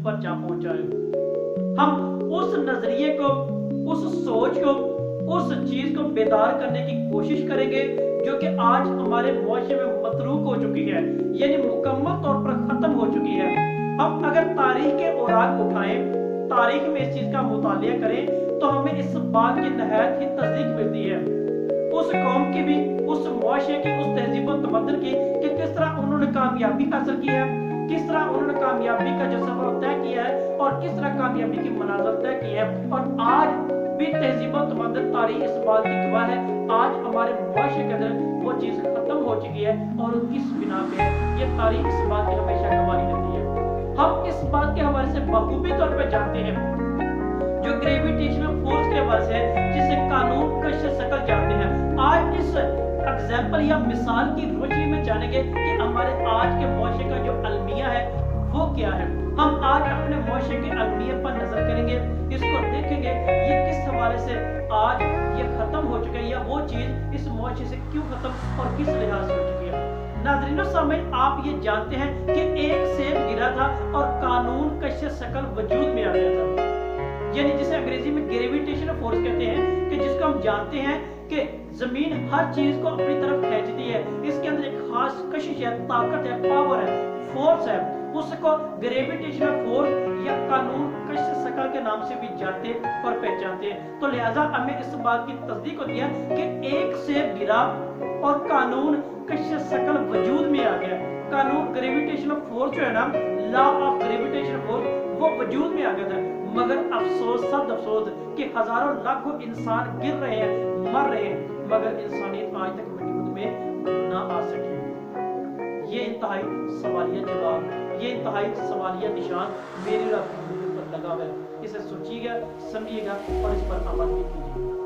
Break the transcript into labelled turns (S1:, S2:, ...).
S1: पर जा पहुंचा है। हम उस नजरिए को, उस सोच को, उस चीज को बेदार करने की कोशिश करेंगे जो कि आज हमारे मुआशरे में मतरूक हो चुकी है, यानी मुकम्मल तौर पर खत्म हो चुकी है। हम अगर तारीख के औराक उठाएं, तारीख में इस चीज का मुतालिया करें, तो हमें इस बात की नहायत ही तस्दीक मिलती है उस कौम की भी, उस मुआशरे की, उस तहजीब और तमद्दुन की, कि किस तरह उन्होंने कामयाबी हासिल की है, किस तरह उन्होंने कामयाबी का जो सफर तय किया है और किस तरह कामयाबी की मनाज़िल तय की है। और आज भी तहजीब और तमद्दुन तारीख इस बात की गवाह है, आज हमारे मुआशरे के अंदर वो चीज खत्म हो चुकी है और किस बिना पे ये तारीख इस बात की हमेशा गवाही देती है। हम इस बात के हवाले से बखूबी तौर पर जानते हैं जो ग्रेविटेशनल फोर्स के हवाले से, जिसे कानून कश शकल जानते हैं। आज इस एग्जाम्पल या मिसाल की रोशनी में जानेंगे कि हमारे आज के मुआशरे का जो अलमिया है वो क्या है। हम आज अपने मुआशरे के अलमिया पर नजर करेंगे, इसको देखेंगे ये किस हवाले से आज ये खत्म हो चुका है, या वो चीज इस मुआशरे से क्यों खत्म और किस लिहाज से हो चुकी है। नाज़रीन सामीन, आप ये जानते हैं कि एक सेब गिरा था और कानून कश शकल वजूद में आ गया था, यानी जिसे अंग्रेजी में ग्रेविटेशनल फोर्स कहते हैं, कि जिसको हम जानते हैं कि जमीन हर चीज को अपनी तरफ खींचती है, इसके अंदर एक खास कशिश है, ताकत है, पावर है, फोर्स है, उसको ग्रेविटेशनल फोर्स या कानून कश शकल के नाम से भी जानते और पहचानते हैं। तो लिहाजा हमें इस बात की तस्दीक होती है कि एक सेब गिरा और कानून कश शकल वजूद में आ गया। कानून ग्रेविटेशनल फोर्स जो है ना, लॉ ऑफ ग्रेविटेशनल फोर्स, वो वजूद में आ गया था। मगर अफसोस, सद अफसोस कि हजारों लाखों इंसान गिर रहे हैं, मर रहे हैं, मगर इंसानियत आज तक वजूद में ना आ सकी। ये इंतहाई सवालिया जवाब, ये इंतहाई सवालिया निशान मेरे और आपके पर लगा हुआ है। इसे सोचिएगा, समझिएगा और इस पर अमल भी कीजिएगा।